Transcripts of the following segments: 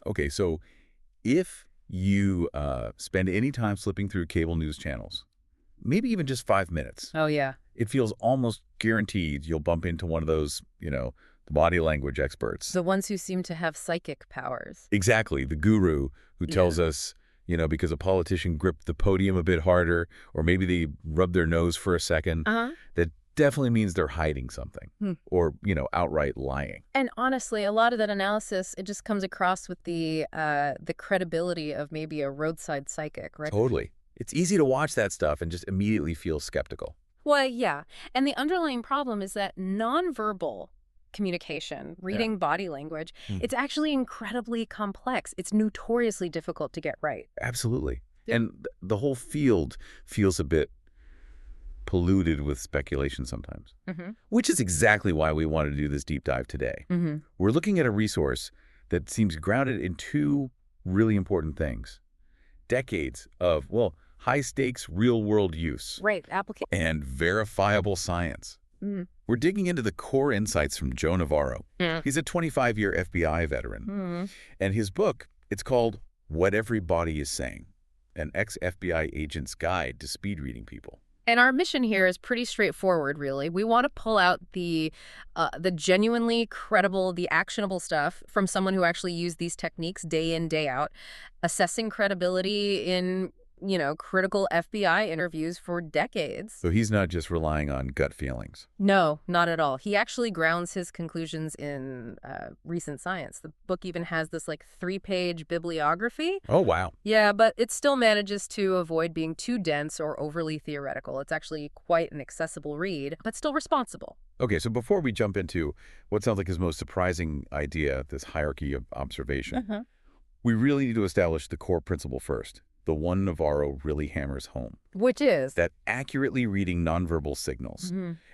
Okay, so if you spend any time flipping through cable news channels, maybe even just 5 minutes, Oh, yeah. it feels almost guaranteed you'll bump into one of those, body language experts. The ones who seem to have psychic powers. Exactly, the guru who tells us, because a politician gripped the podium a bit harder, or maybe they rubbed their nose for a second, that definitely means they're hiding something or, outright lying. And honestly, a lot of that analysis, it just comes across with the credibility of maybe a roadside psychic, right? Totally. It's easy to watch that stuff and just immediately feel skeptical. Well, yeah. And the underlying problem is that nonverbal communication, reading body language, it's actually incredibly complex. It's notoriously difficult to get right. Absolutely. And the whole field feels a bit polluted with speculation sometimes, which is exactly why we wanted to do this deep dive today. We're looking at a resource that seems grounded in two really important things. Decades of, high-stakes real-world use. Right, application. And verifiable science. We're digging into the core insights from Joe Navarro. He's a 25-year FBI veteran. And his book, it's called What Everybody is Saying, an ex-FBI agent's guide to speed reading people. And our mission here is pretty straightforward, really. We want to pull out the genuinely credible, the actionable stuff from someone who actually used these techniques day in, day out, assessing credibility in, critical FBI interviews for decades. So he's not just relying on gut feelings. No, not at all. He actually grounds his conclusions in recent science. The book even has this 3-page bibliography. Oh, wow. Yeah, but it still manages to avoid being too dense or overly theoretical. It's actually quite an accessible read, but still responsible. Okay, so before we jump into what sounds like his most surprising idea, this hierarchy of observation, we really need to establish the core principle first. The one Navarro really hammers home. Which is? That accurately reading nonverbal signals,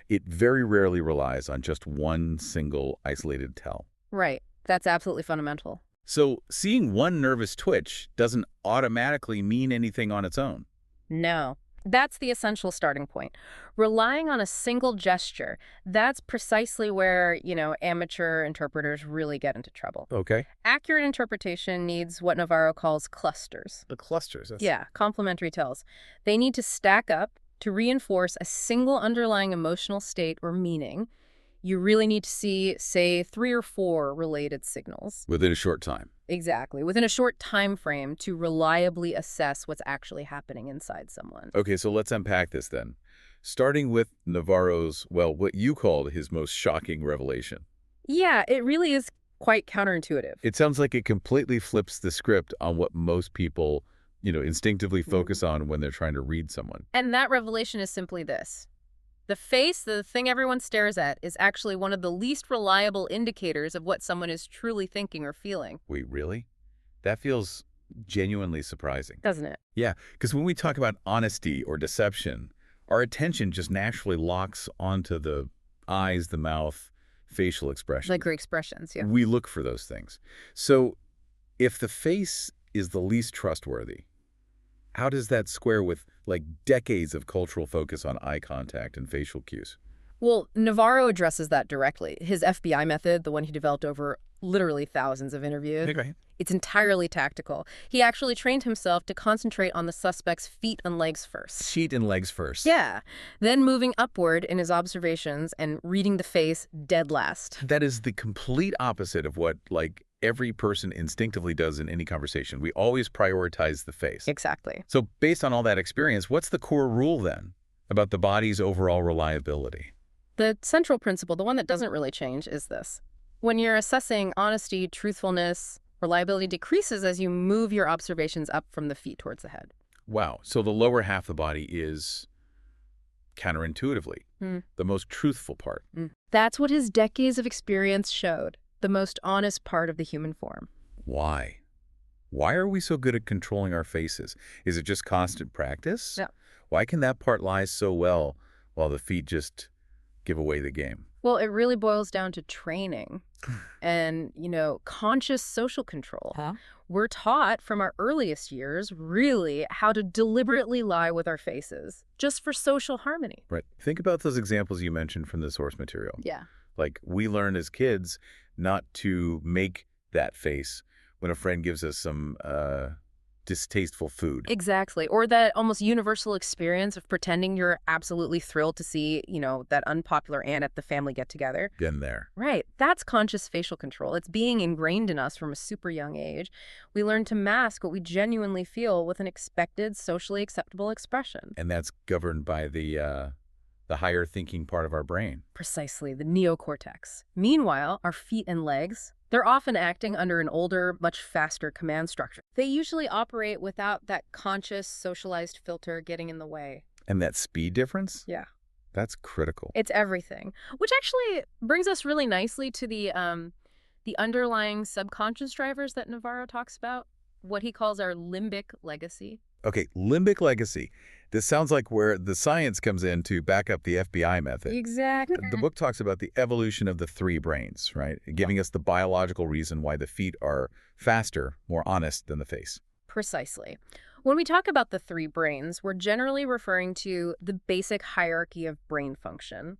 it very rarely relies on just one single isolated tell. Right. That's absolutely fundamental. So seeing one nervous twitch doesn't automatically mean anything on its own. No. That's the essential starting point. Relying on a single gesture, that's precisely where, amateur interpreters really get into trouble. Okay. Accurate interpretation needs what Navarro calls clusters. The clusters. Yeah, complementary tells. They need to stack up to reinforce a single underlying emotional state or meaning. You really need to see, say, 3 or 4 related signals. Within a short time. Exactly. Within a short time frame to reliably assess what's actually happening inside someone. Okay, so let's unpack this then. Starting with Navarro's, what you called his most shocking revelation. Yeah, it really is quite counterintuitive. It sounds like it completely flips the script on what most people, instinctively focus on when they're trying to read someone. And that revelation is simply this. The face, the thing everyone stares at, is actually one of the least reliable indicators of what someone is truly thinking or feeling. Wait, really? That feels genuinely surprising. Doesn't it? Yeah, because when we talk about honesty or deception, our attention just naturally locks onto the eyes, the mouth, facial expressions. Like your expressions, yeah. We look for those things. So if the face is the least trustworthy, how does that square with decades of cultural focus on eye contact and facial cues? Well, Navarro addresses that directly. His FBI method, the one he developed over literally thousands of interviews, it's entirely tactical. He actually trained himself to concentrate on the suspect's feet and legs first. Feet and legs first. Yeah. Then moving upward in his observations and reading the face dead last. That is the complete opposite of what, every person instinctively does in any conversation. We always prioritize the face. Exactly. So based on all that experience, what's the core rule then about the body's overall reliability? The central principle, the one that doesn't really change, is this. When you're assessing honesty, truthfulness, reliability decreases as you move your observations up from the feet towards the head. Wow. So the lower half of the body is counterintuitively the most truthful part. That's what his decades of experience showed. The most honest part of the human form. Why? Why are we so good at controlling our faces? Is it just constant practice? Yeah. Why can that part lie so well while the feet just give away the game? Well, it really boils down to training and, conscious social control. We're taught from our earliest years, really, how to deliberately lie with our faces, just for social harmony. Right. Think about those examples you mentioned from the source material. Yeah. We learn as kids not to make that face when a friend gives us some distasteful food. Exactly. Or that almost universal experience of pretending you're absolutely thrilled to see, that unpopular aunt at the family get-together. Been there. Right. That's conscious facial control. It's being ingrained in us from a super young age. We learn to mask what we genuinely feel with an expected, socially acceptable expression. And that's governed by the higher thinking part of our brain. Precisely, the neocortex. Meanwhile, our feet and legs, they're often acting under an older, much faster command structure. They usually operate without that conscious, socialized filter getting in the way. And that speed difference? Yeah. That's critical. It's everything. Which actually brings us really nicely to the underlying subconscious drivers that Navarro talks about, what he calls our limbic legacy. Okay, limbic legacy. This sounds like where the science comes in to back up the FBI method. Exactly. The book talks about the evolution of the three brains, right? Giving us the biological reason why the feet are faster, more honest than the face. Precisely. When we talk about the three brains, we're generally referring to the basic hierarchy of brain function.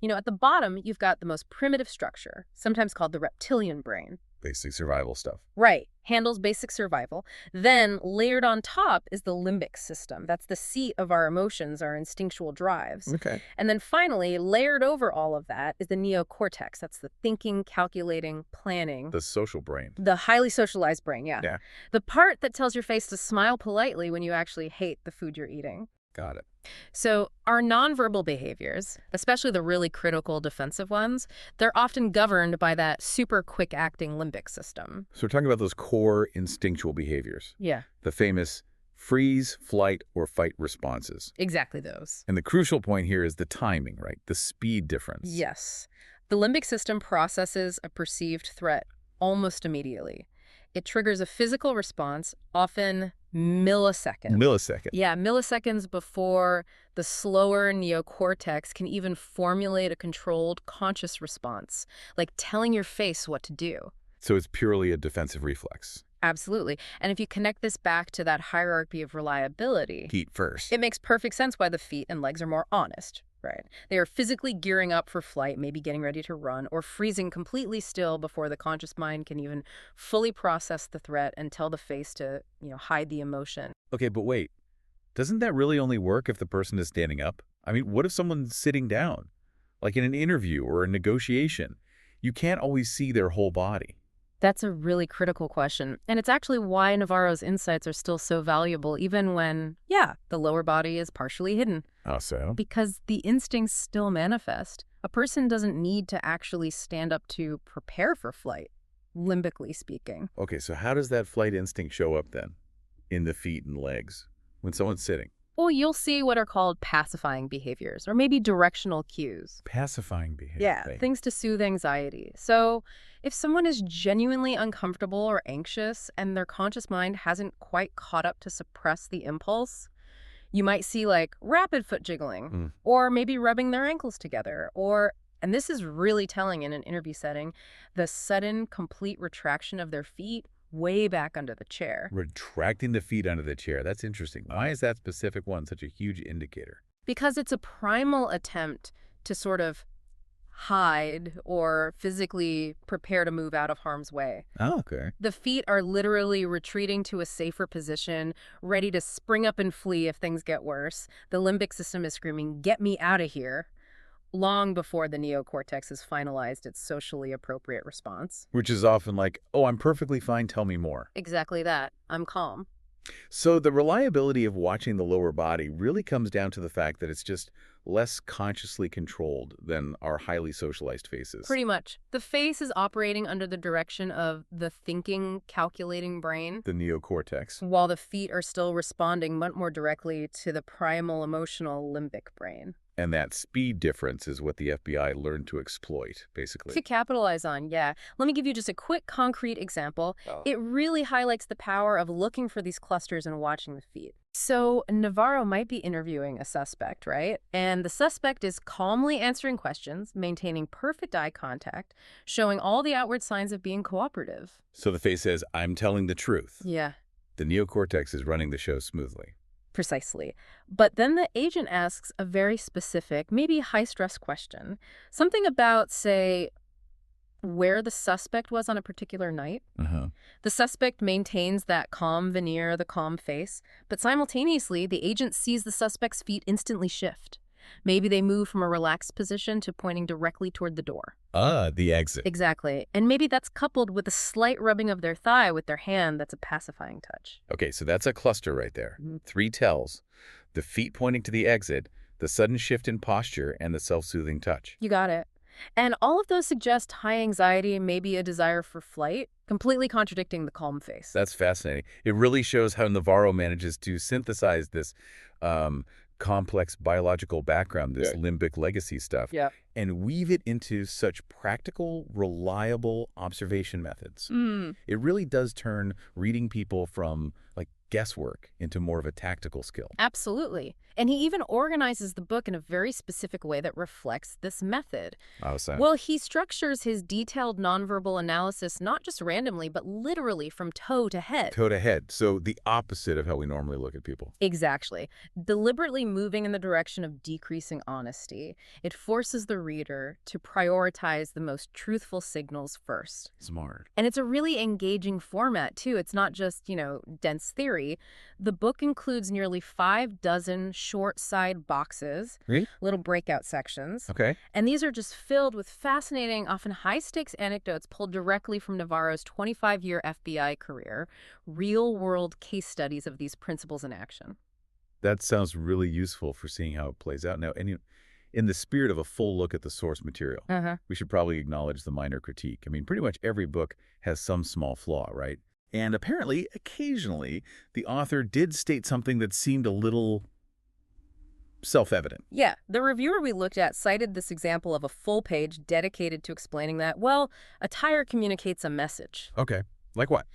At the bottom, you've got the most primitive structure, sometimes called the reptilian brain. Basic survival stuff. Right. Handles basic survival. Then, layered on top is the limbic system. That's the seat of our emotions, our instinctual drives. Okay. And then finally, layered over all of that is the neocortex. That's the thinking, calculating, planning. The social brain. The highly socialized brain, yeah. Yeah. The part that tells your face to smile politely when you actually hate the food you're eating. Got it. So our nonverbal behaviors, especially the really critical defensive ones, they're often governed by that super quick-acting limbic system. So we're talking about those core instinctual behaviors. Yeah. The famous freeze, flight, or fight responses. Exactly those. And the crucial point here is the timing, right? The speed difference. Yes. The limbic system processes a perceived threat almost immediately. It triggers a physical response, often milliseconds. Millisecond. Yeah, milliseconds before the slower neocortex can even formulate a controlled, conscious response, like telling your face what to do. So it's purely a defensive reflex. Absolutely. And if you connect this back to that hierarchy of reliability, Feet first. it makes perfect sense why the feet and legs are more honest. Right. They are physically gearing up for flight, maybe getting ready to run, or freezing completely still before the conscious mind can even fully process the threat and tell the face to, hide the emotion. Okay, but wait. Doesn't that really only work if the person is standing up? I mean, what if someone's sitting down? Like in an interview or a negotiation. You can't always see their whole body. That's a really critical question. And it's actually why Navarro's insights are still so valuable, even when, the lower body is partially hidden. How so? Because the instincts still manifest. A person doesn't need to actually stand up to prepare for flight, limbically speaking. Okay, so how does that flight instinct show up then? In the feet and legs? When someone's sitting? Well, you'll see what are called pacifying behaviors, or maybe directional cues. Pacifying behavior. Yeah, things to soothe anxiety. So if someone is genuinely uncomfortable or anxious and their conscious mind hasn't quite caught up to suppress the impulse, you might see rapid foot jiggling, or maybe rubbing their ankles together, or, and this is really telling in an interview setting, the sudden, complete retraction of their feet way back under the chair. Retracting the feet under the chair. That's interesting. Why is that specific one such a huge indicator? Because it's a primal attempt to sort of hide or physically prepare to move out of harm's way. Oh, okay. The feet are literally retreating to a safer position, ready to spring up and flee if things get worse. The limbic system is screaming, "Get me out of here," long before the neocortex has finalized its socially appropriate response. Which is often like, oh, I'm perfectly fine, tell me more. Exactly that. I'm calm. So the reliability of watching the lower body really comes down to the fact that it's just less consciously controlled than our highly socialized faces. Pretty much. The face is operating under the direction of the thinking, calculating brain, The neocortex. while the feet are still responding much more directly to the primal emotional limbic brain. And that speed difference is what the FBI learned to exploit, basically. To capitalize on, yeah. Let me give you just a quick concrete example. It really highlights the power of looking for these clusters and watching the feet. So Navarro might be interviewing a suspect, right? And the suspect is calmly answering questions, maintaining perfect eye contact, showing all the outward signs of being cooperative. So the face says, I'm telling the truth. Yeah. The neocortex is running the show smoothly. Precisely. But then the agent asks a very specific, maybe high-stress question. Something about, say, where the suspect was on a particular night. The suspect maintains that calm veneer, the calm face, but simultaneously, the agent sees the suspect's feet instantly shift. Maybe they move from a relaxed position to pointing directly toward the door. The exit. Exactly. And maybe that's coupled with a slight rubbing of their thigh with their hand that's a pacifying touch. Okay, so that's a cluster right there. 3 tells. The feet pointing to the exit, the sudden shift in posture, and the self-soothing touch. You got it. And all of those suggest high anxiety, maybe a desire for flight, completely contradicting the calm face. That's fascinating. It really shows how Navarro manages to synthesize this complex biological background, this limbic legacy stuff, and weave it into such practical, reliable observation methods. It really does turn reading people from like guesswork into more of a tactical skill. Absolutely. And he even organizes the book in a very specific way that reflects this method. Oh, so. Well, he structures his detailed nonverbal analysis not just randomly, but literally from toe to head. Toe to head. So the opposite of how we normally look at people. Exactly. Deliberately moving in the direction of decreasing honesty. It forces the reader to prioritize the most truthful signals first. Smart. And it's a really engaging format, too. It's not just, dense theory. The book includes nearly 5 dozen short side boxes, little breakout sections. Okay. And these are just filled with fascinating, often high-stakes anecdotes pulled directly from Navarro's 25-year FBI career, real-world case studies of these principles in action. That sounds really useful for seeing how it plays out. Now, in the spirit of a full look at the source material, we should probably acknowledge the minor critique. I mean, pretty much every book has some small flaw, right? And apparently, occasionally, the author did state something that seemed a little self-evident. Yeah, the reviewer we looked at cited this example of a full page dedicated to explaining that, well, attire communicates a message. Okay, like what?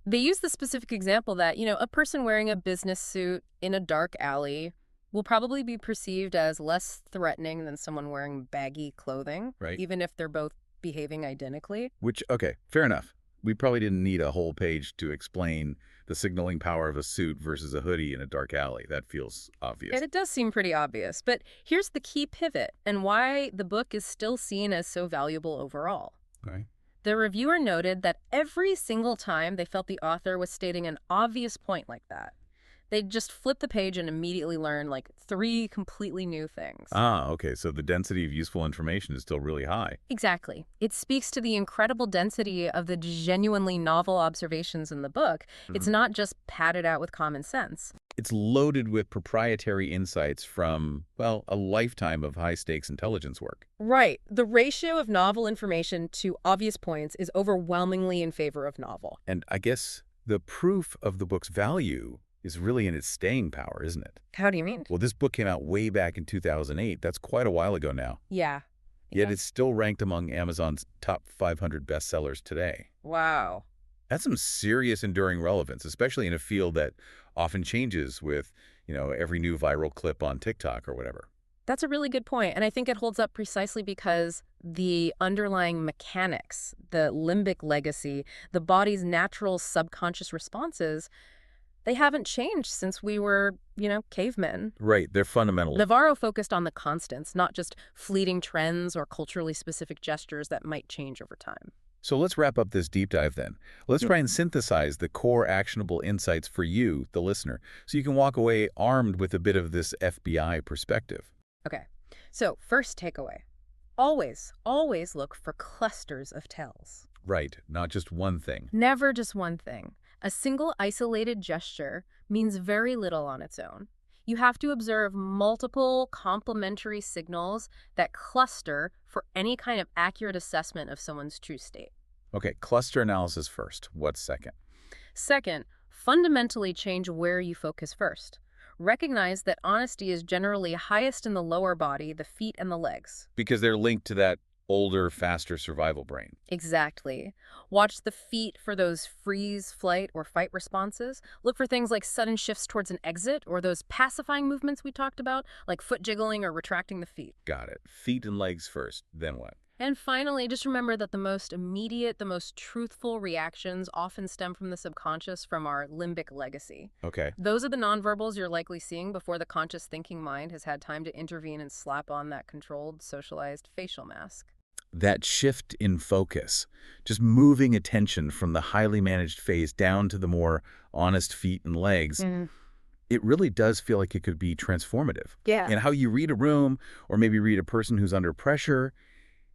They use the specific example that, a person wearing a business suit in a dark alley will probably be perceived as less threatening than someone wearing baggy clothing, right? Even if they're both behaving identically. Which, okay, fair enough. We probably didn't need a whole page to explain the signaling power of a suit versus a hoodie in a dark alley. That feels obvious. It does seem pretty obvious, but here's the key pivot and why the book is still seen as so valuable overall. Okay. The reviewer noted that every single time they felt the author was stating an obvious point like that, they'd just flip the page and immediately learn like 3 completely new things. Okay. So the density of useful information is still really high. Exactly. It speaks to the incredible density of the genuinely novel observations in the book. It's not just padded out with common sense. It's loaded with proprietary insights from, well, a lifetime of high-stakes intelligence work. Right. The ratio of novel information to obvious points is overwhelmingly in favor of novel. And I guess the proof of the book's value is really in its staying power, isn't it? How do you mean? Well, this book came out way back in 2008. That's quite a while ago now. Yeah. Yet it's still ranked among Amazon's top 500 bestsellers today. Wow. That's some serious enduring relevance, especially in a field that often changes with, every new viral clip on TikTok or whatever. That's a really good point, and I think it holds up precisely because the underlying mechanics, the limbic legacy, the body's natural subconscious responses, they haven't changed since we were, cavemen. Right, they're fundamental. Navarro focused on the constants, not just fleeting trends or culturally specific gestures that might change over time. So let's wrap up this deep dive then. Let's try and synthesize the core actionable insights for you, the listener, so you can walk away armed with a bit of this FBI perspective. Okay, so first takeaway. Always, always look for clusters of tells. Right, not just one thing. Never just one thing. A single isolated gesture means very little on its own. You have to observe multiple complementary signals that cluster for any kind of accurate assessment of someone's true state. Okay, cluster analysis first. What's second? Second, fundamentally change where you focus first. Recognize that honesty is generally highest in the lower body, the feet and the legs. Because they're linked to that older, faster survival brain. Exactly. Watch the feet for those freeze, flight, or fight responses. Look for things like sudden shifts towards an exit or those pacifying movements we talked about, like foot jiggling or retracting the feet. Got it. Feet and legs first. Then what? And finally, just remember that the most immediate, the most truthful reactions often stem from the subconscious, from our limbic legacy. Okay. Those are the nonverbals you're likely seeing before the conscious thinking mind has had time to intervene and slap on that controlled, socialized facial mask. that shift in focus, just moving attention from the highly managed face down to the more honest feet and legs, it really does feel like it could be transformative. Yeah. And how you read a room or maybe read a person who's under pressure,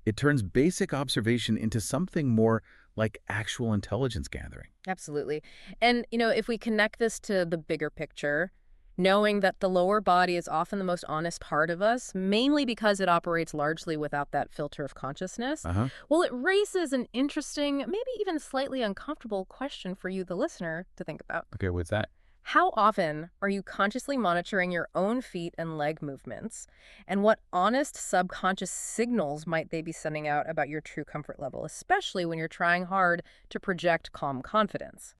it turns basic observation into something more like actual intelligence gathering. Absolutely. And, if we connect this to the bigger picture, knowing that the lower body is often the most honest part of us, mainly because it operates largely without that filter of consciousness, well, it raises an interesting, maybe even slightly uncomfortable question for you, the listener, to think about. Okay, what's that? How often are you consciously monitoring your own feet and leg movements? And what honest subconscious signals might they be sending out about your true comfort level, especially when you're trying hard to project calm confidence?